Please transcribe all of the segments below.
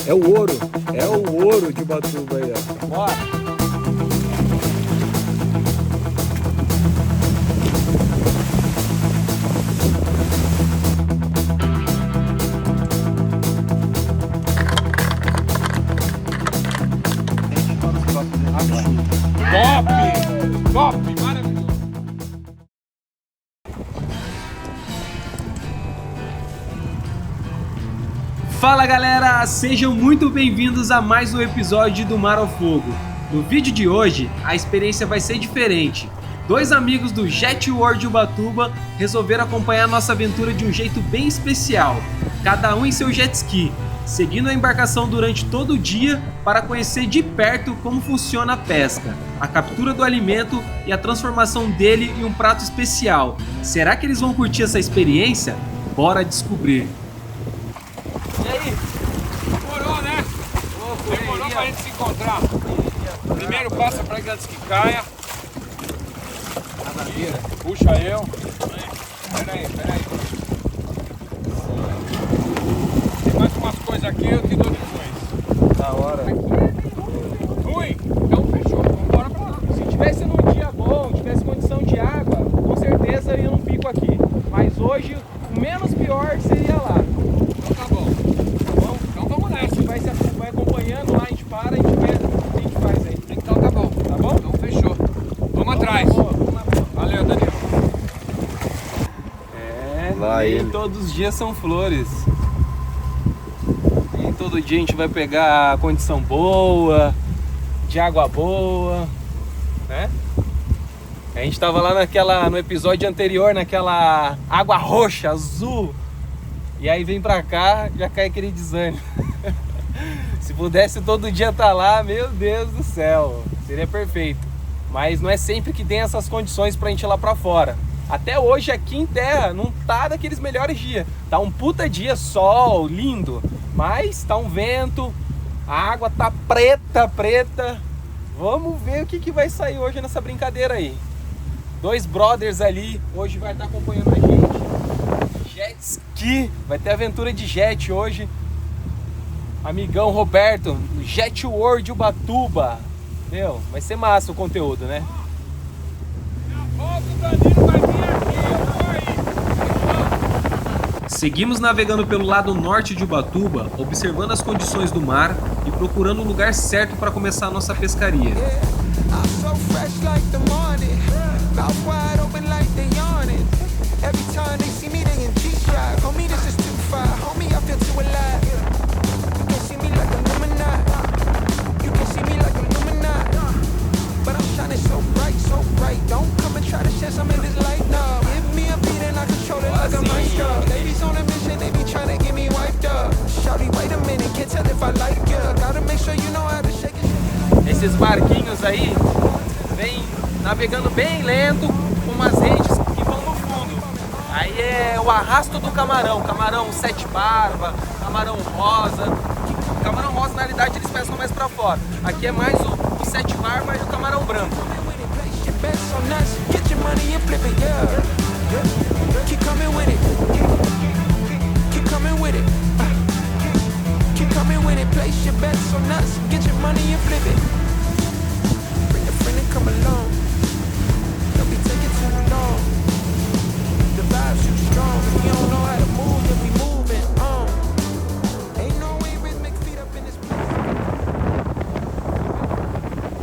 É o ouro. É o ouro de Ubatuba aí, ó. Bora! Top! Top! Maravilhoso! Fala galera, sejam muito bem-vindos a mais um episódio do Mar ao Fogo. No vídeo de hoje, a experiência vai ser diferente. Dois amigos do Jet World Ubatuba resolveram acompanhar nossa aventura de um jeito bem especial, cada um em seu jet ski, seguindo a embarcação durante todo o dia para conhecer de perto como funciona a pesca, a captura do alimento e a transformação dele em um prato especial. Será que eles vão curtir essa experiência? Bora descobrir! E aí? Demorou, né? Demorou pra gente se encontrar. Primeiro passa pra que antes que caia. Puxa eu. Peraí. Tem mais umas coisas aqui, eu te dou depois. Da hora. Ruim? Então fechou, vamos embora pra lá. Se tivesse num dia bom, tivesse condição de água, com certeza eu ia num pico aqui. Mas hoje, o menos pior seria lá. Então tá bom. Tá bom? Então vamos A nessa. gente vai acompanhando lá, a gente para, a gente vê o que a gente faz aí. Então tá bom. Tá bom? Então fechou. Vamos atrás. Vamos lá. Valeu, Daniel. Lá nem todos os dias são flores. Nem todo dia a gente vai pegar a condição boa, de água boa, né? A gente tava lá no episódio anterior, naquela água roxa, azul. E aí vem pra cá, já cai aquele desânimo. Se pudesse todo dia estar lá, meu Deus do céu, seria perfeito. Mas não é sempre que tem essas condições pra gente ir lá pra fora. Até hoje aqui em terra não tá daqueles melhores dias. Tá um puta dia, sol, lindo. Mas tá um vento, a água tá preta. Vamos ver o que vai sair hoje nessa brincadeira aí. Dois brothers ali, hoje vai estar acompanhando a gente. Jet ski, vai ter aventura de jet hoje. Amigão Roberto, Jet World Ubatuba. Meu, vai ser massa o conteúdo, né? Volta, o Danilo vai vir aqui, eu vou aí. Seguimos navegando pelo lado norte de Ubatuba, observando as condições do mar e procurando o lugar certo para começar a nossa pescaria. Esses barquinhos aí vêm navegando bem lento com umas redes que vão no fundo. Aí é o arrasto do camarão, camarão sete barba, camarão rosa. Camarão rosa na realidade eles pescam mais pra fora. Aqui é mais o sete barba e o camarão branco.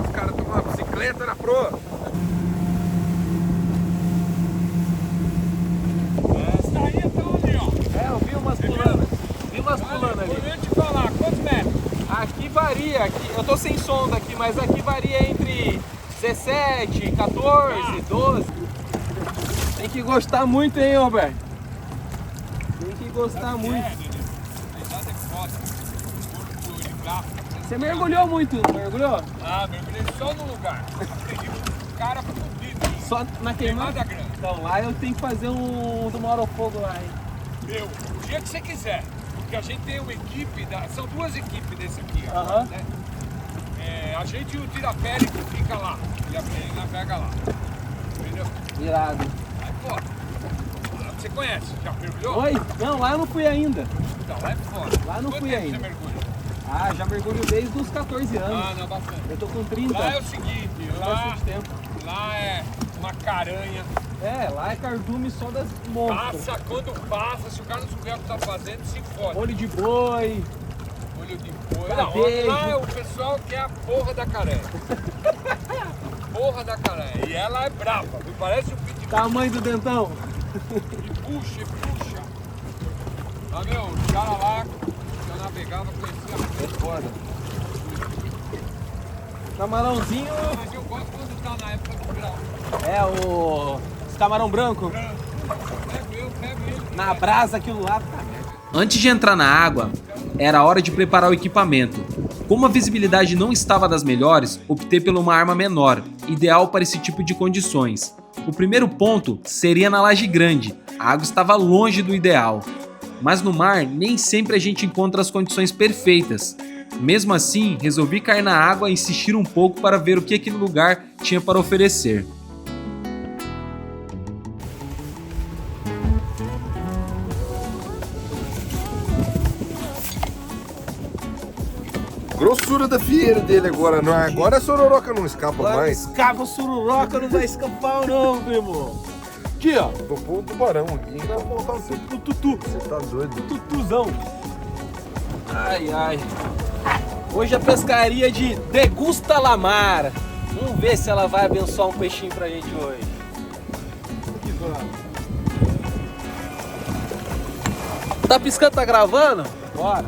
Os caras estão com uma bicicleta na proa. Essa aí então ali, ó. Eu vi umas pulando. Ali. Vou te falar, quantos metros? Aqui varia, eu tô sem sonda aqui, mas aqui varia entre 17, 14, 12. Tem que gostar muito, hein, Roberto? Tem que gostar muito. Pesado é foda. Corpo de gato. Você mergulhou muito, não mergulhou? Ah, mergulhei só no lugar. Peguei um cara fudido. Só na queimada? Queimada grande. Então lá eu tenho que fazer um do Mar ao Fogo lá, hein? Meu, o dia que você quiser. Porque a gente tem uma equipe, são duas equipes desse aqui, ó, Aham. né? A gente e o Tirapele que fica lá. Ele navega lá. Entendeu? Irado. Aí, pô, Você conhece? Já mergulhou? Oi? Não, lá eu não fui ainda. Então, lá é foda. Lá eu não Quanto fui tempo ainda. Você mergulha? Ah, já mergulho desde os 14 anos. Ah, não, bastante. Eu tô com 30. Lá é o seguinte, Bastante tempo. lá é uma caranha. É, lá é cardume só das monstros. Passa, quando passa, se o cara não souber o que tá fazendo, se fode. Olho de boi. Olho de boi. Cadejo. Não, lá é o pessoal que é a porra da caranha. Porra da caranha. E ela é brava, me parece um pitbull. Tamanho do dentão. E puxa, e puxa. Ah, meu, o cara lá, que eu navegava, conhecia. É foda. Camarãozinho Mas eu gosto quando tá na época do grau. é os camarão branco. Eu pego ele. Na brasa aquilo lá, tá. Antes de entrar na água, era hora de preparar o equipamento. Como a visibilidade não estava das melhores, optei por uma arma menor, ideal para esse tipo de condições. O primeiro ponto seria na laje grande, a água estava longe do ideal. Mas no mar, nem sempre a gente encontra as condições perfeitas. Mesmo assim, resolvi cair na água e insistir um pouco para ver o que aquele lugar tinha para oferecer. Grossura da fieira dele agora, não é? Agora a sororoca não escapa mais. Escapa, sururoca, não vai escapar não, primo. Aqui, ó. Vou pôr um tubarão aqui. Vai voltar o tutu. Você tá doido? Tutuzão. Ai, ai. Hoje a pescaria de Degusta Lamar. Vamos ver se ela vai abençoar um peixinho pra gente hoje. Aqui, vamos. Tá piscando, tá gravando? Bora.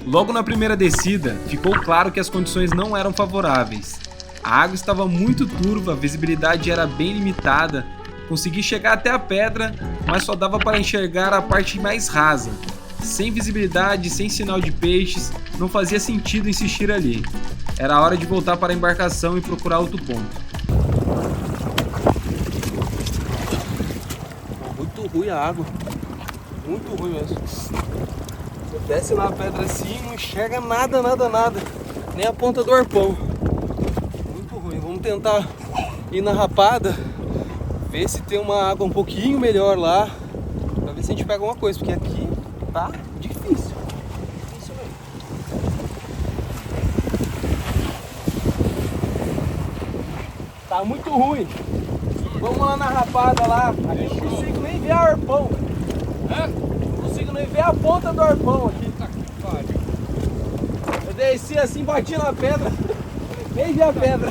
Logo na primeira descida, ficou claro que as condições não eram favoráveis. A água estava muito turva, a visibilidade era bem limitada, consegui chegar até a pedra, mas só dava para enxergar a parte mais rasa. Sem visibilidade, sem sinal de peixes, não fazia sentido insistir ali. Era hora de voltar para a embarcação e procurar outro ponto. Muito ruim a água. Muito ruim mesmo. Você desce na pedra assim, não enxerga nada, nada, nada. Nem a ponta do arpão. Muito ruim. Vamos tentar ir na rapada, ver se tem uma água um pouquinho melhor lá, pra ver se a gente pega alguma coisa, porque aqui tá difícil. Difícil mesmo. Tá muito ruim. Vamos lá na rapada lá. Aqui eu não consigo nem ver o arpão. Não consigo nem ver a ponta do arpão aqui. Eu desci assim, bati na pedra. Nem vi a pedra.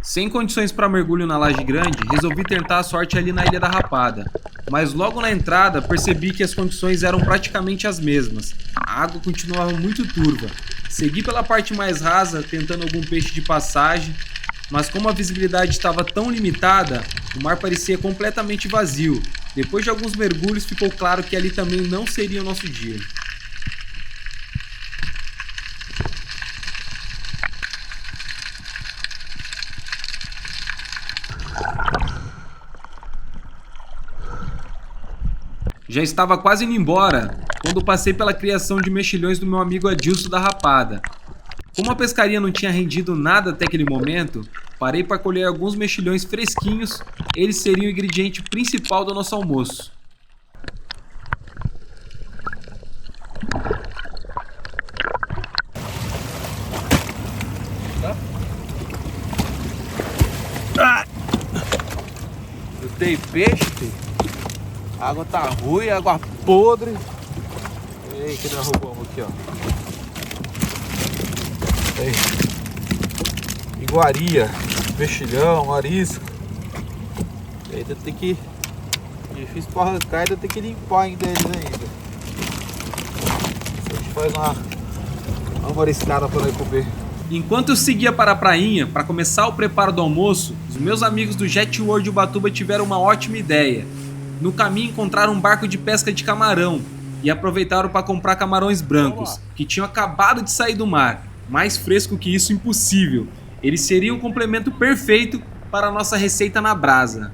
Sem condições para mergulho na laje grande, resolvi tentar a sorte ali na Ilha da Rapada. Mas logo na entrada percebi que as condições eram praticamente as mesmas. A água continuava muito turva. Segui pela parte mais rasa, tentando algum peixe de passagem, mas como a visibilidade estava tão limitada, o mar parecia completamente vazio. Depois de alguns mergulhos ficou claro que ali também não seria o nosso dia. Já estava quase indo embora, quando passei pela criação de mexilhões do meu amigo Adilson da Rapada. Como a pescaria não tinha rendido nada até aquele momento, parei para colher alguns mexilhões fresquinhos, eles seriam o ingrediente principal do nosso almoço. Eu dei peixe, filho. A água tá ruim, água podre. Ei, que nós roubamos aqui, ó. Aí. Iguaria, mexilhão, marisco. Ainda tem que Difícil pra arrancar, ainda tem que limpar ainda eles ainda. A gente faz uma mariscada pra nós comer. Enquanto eu seguia para a prainha para começar o preparo do almoço, os meus amigos do Jet World de Ubatuba tiveram uma ótima ideia. No caminho encontraram um barco de pesca de camarão e aproveitaram para comprar camarões brancos, que tinham acabado de sair do mar. Mais fresco que isso, impossível. Eles seriam o complemento perfeito para a nossa receita na brasa.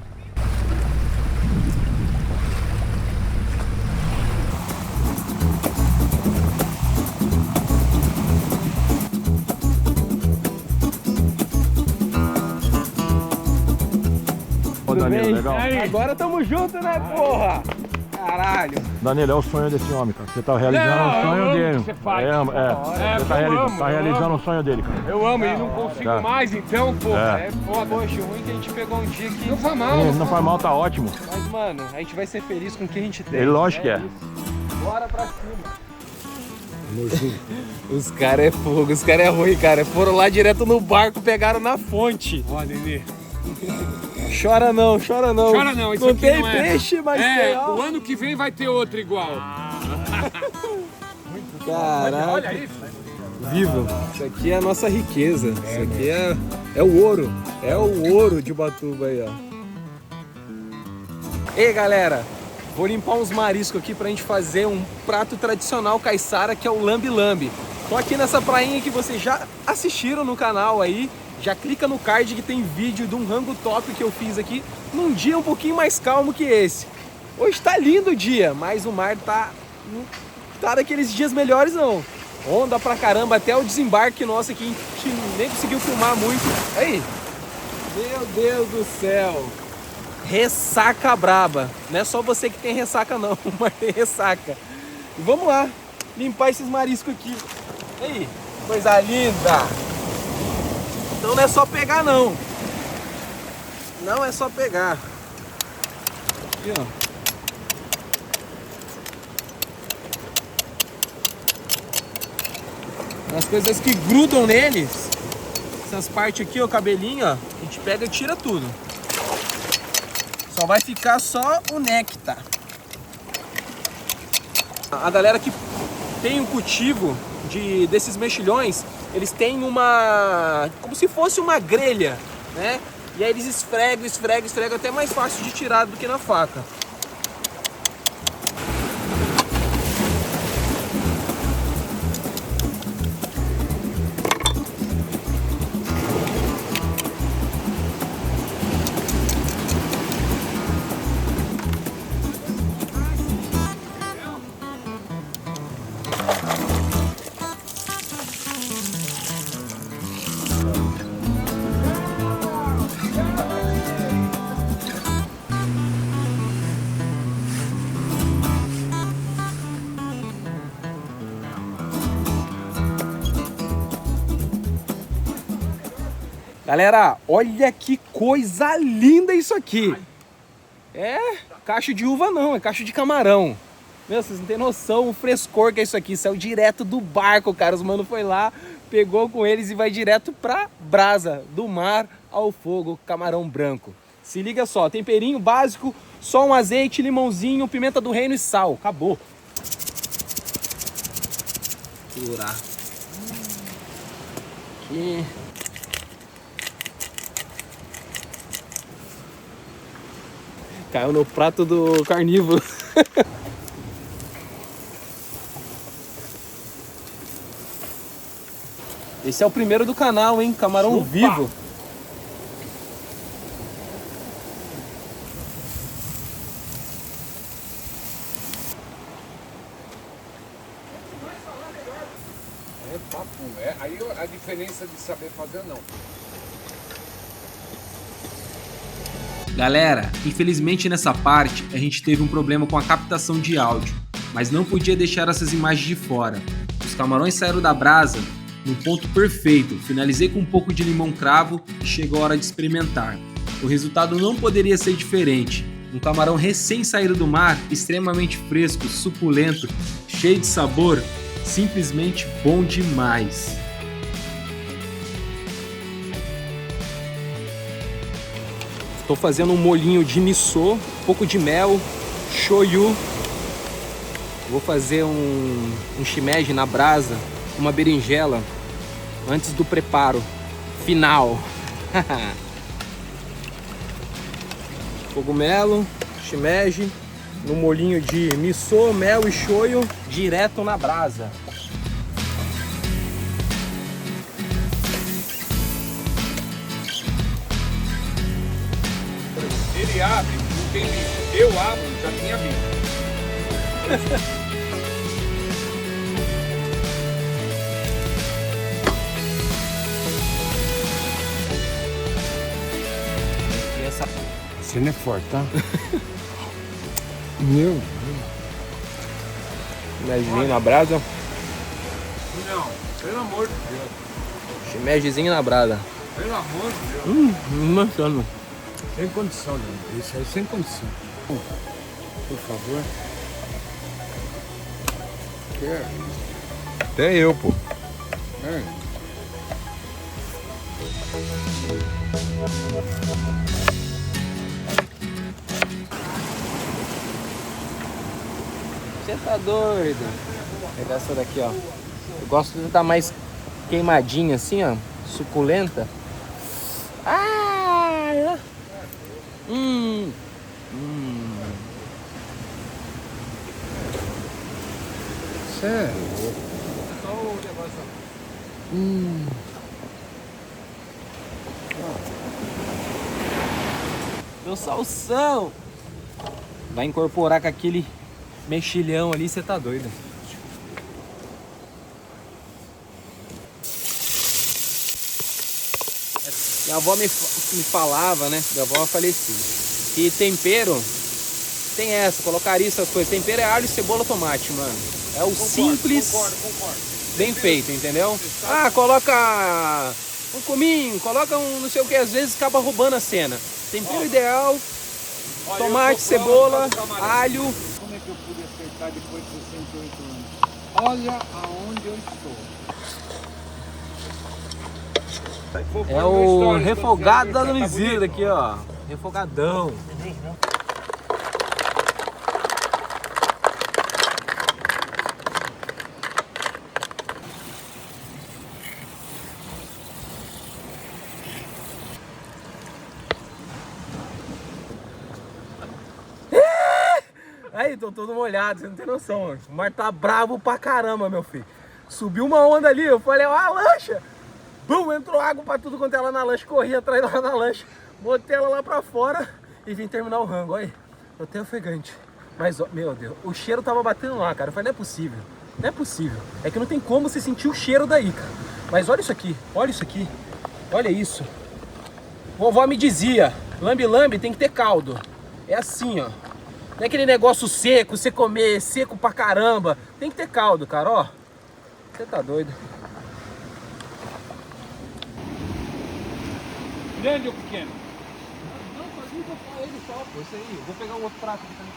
Danilo, legal. Agora tamo junto, né, porra? Caralho. Danilo, é o sonho desse homem, cara. Você tá realizando Não, o eu sonho amo dele. o que você faz. Você tá, eu amo, tá eu realizando amo. o sonho dele, cara. Eu amo e não consigo Tá. mais, então, porra. É. É foda. Poxa, o ruim é que a gente pegou um dia que... Não faz mal. Não faz mal, tá ótimo. Mas, mano, a gente vai ser feliz com o que a gente tem. Ele, lógico que é. Isso. Bora pra cima. Os caras é fogo, os caras é ruim, cara. Foram lá direto no barco, pegaram na fonte. Ó, Nenê. Chora não, chora não. Chora não, isso não aqui tem não é. peixe, mas É, tem, ó. o ano que vem vai ter outro igual. Caraca. Olha isso. Vivo. Isso aqui é a nossa riqueza. Isso aqui é o ouro. É o ouro de Ubatuba aí, ó. Ei, galera. Vou limpar uns mariscos aqui pra gente fazer um prato tradicional caiçara, que é o lambe-lambe. Tô aqui nessa prainha que vocês já assistiram no canal aí. Já clica no card que tem vídeo de um rango top que eu fiz aqui num dia um pouquinho mais calmo que esse. Hoje tá lindo o dia, mas o mar não tá daqueles dias melhores não. Onda pra caramba, até o desembarque nosso aqui, que nem conseguiu filmar muito. Aí, meu Deus do céu. Ressaca braba. Não é só você que tem ressaca não, mas tem ressaca. E vamos lá, limpar esses mariscos aqui. Aí, coisa linda. Então não é só pegar não. Não é só pegar. Aqui, ó. As coisas que grudam neles, essas partes aqui, ó, o cabelinho, ó, a gente pega e tira tudo. Só vai ficar só o néctar. A galera que tem um cultivo desses mexilhões, eles têm como se fosse uma grelha, né? E aí eles esfregam, até mais fácil de tirar do que na faca. Galera, olha que coisa linda isso aqui. É cacho de uva não, é cacho de camarão. Meu, vocês não tem noção o frescor que é isso aqui. Saiu direto do barco, cara. Os mano foi lá, pegou com eles e vai direto pra brasa. Do mar ao fogo, camarão branco. Se liga só, temperinho básico, só um azeite, limãozinho, pimenta do reino e sal. Acabou. Segurar. Aqui. Caiu no prato do carnívoro. Esse é o primeiro do canal, hein? Camarão vivo. É papo, é. Aí a diferença de saber fazer não. Galera, infelizmente nessa parte a gente teve um problema com a captação de áudio, mas não podia deixar essas imagens de fora. Os camarões saíram da brasa no ponto perfeito, finalizei com um pouco de limão cravo e chegou a hora de experimentar. O resultado não poderia ser diferente, um camarão recém saído do mar, extremamente fresco, suculento, cheio de sabor, simplesmente bom demais. Tô fazendo um molhinho de miso, um pouco de mel, shoyu. Vou fazer um shimeji na brasa, uma berinjela, antes do preparo final. Cogumelo, shimeji, no molhinho de miso, mel e shoyu, direto na brasa. Ele abre, não tem bicho. Eu abro, já tinha bicho. E essa... Você não é forte, tá? Meu Deus. Shimejizinho na brasa. Não, pelo amor de Deus. Shimejizinho na brasa. Pelo amor de Deus. Manchando. Sem condição, Leandro. Isso aí sem condição. Por favor. Quer? Até eu, pô. É. Você tá doido? Vou pegar essa daqui, ó. Eu gosto de estar mais queimadinha assim, ó. Suculenta. Ah! Sério? Meu salsão! Vai incorporar com aquele mexilhão ali, você tá doido. Minha avó me falava, né? Minha avó falecida. Que tempero tem essa, colocaria essas coisas. Tempero é alho, cebola, tomate, mano. É o simples, Concordo. bem feito, entendeu? Ah, coloca um cominho, coloca um não sei o que, às vezes acaba roubando a cena. Tempero ideal, Olha, tomate, eu tô pronto cebola, para o camarão. alho. Como é que eu pude acertar depois de 68 anos? Olha aonde eu estou. Vou pôr É no o stories, refogado da tá Luizilda bonito? aqui, ó. Refogadão. Aí, tô todo molhado, você não tem noção, mano. O mar tá bravo pra caramba, meu filho. Subiu uma onda ali, eu falei, ó, a lancha! Bum, entrou água pra tudo quanto é lá na lancha, corri atrás lá na lancha, botei ela lá pra fora e vim terminar o rango, olha. Eu tenho ofegante. Mas, ó, meu Deus, o cheiro tava batendo lá, cara. Eu falei, não é possível, não é possível. É que não tem como você sentir o cheiro daí, cara. Mas olha isso aqui, olha isso. Vovó me dizia, lambe-lambe tem que ter caldo. É assim, ó. Não é aquele negócio seco, você comer seco pra caramba. Tem que ter caldo, cara, ó. Você tá doido. Grande ou pequeno? Não, só vim comprar ele só, pô. Isso aí. Vou pegar um outro prato aqui também.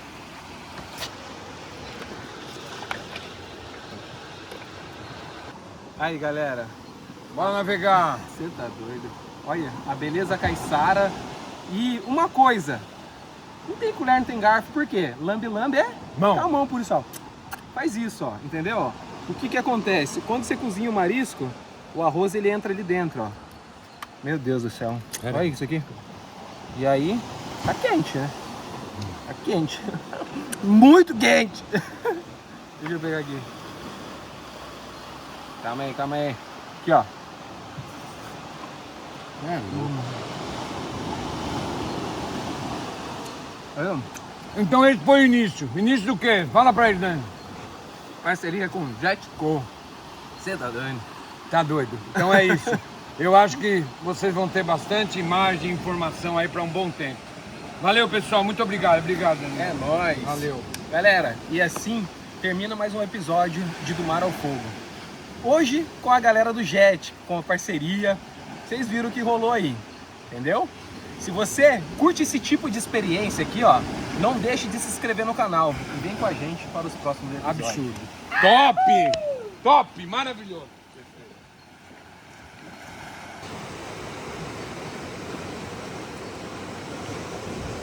Aí, galera. Bora navegar. Você tá doido. Olha, a beleza caiçara. E uma coisa. Não tem colher, não tem garfo, por quê? Lambe-lambe é Mão. com a mão, por isso, ó. Faz isso, ó, entendeu? O que que acontece? Quando você cozinha o marisco, o arroz ele entra ali dentro, ó. Meu Deus do céu. Olha isso aqui. E aí, tá quente, né? Tá quente. Muito quente. Deixa eu pegar aqui. Calma aí. Aqui, ó. Olha. Então esse foi o início. Início do quê? Fala pra ele, Dani. Parceria com Jetco. Você tá doido? Tá doido. Então é isso. Eu acho que vocês vão ter bastante imagem e informação aí para um bom tempo. Valeu, pessoal. Muito obrigado. Obrigado, Dani. É nóis. Valeu. Galera, e assim termina mais um episódio de Do Mar ao Fogo. Hoje com a galera do Jet, com a parceria. Vocês viram o que rolou aí, entendeu? Se você curte esse tipo de experiência aqui, ó, não deixe de se inscrever no canal e vem com a gente para os próximos episódios. Absurdo. Top! Top! Maravilhoso.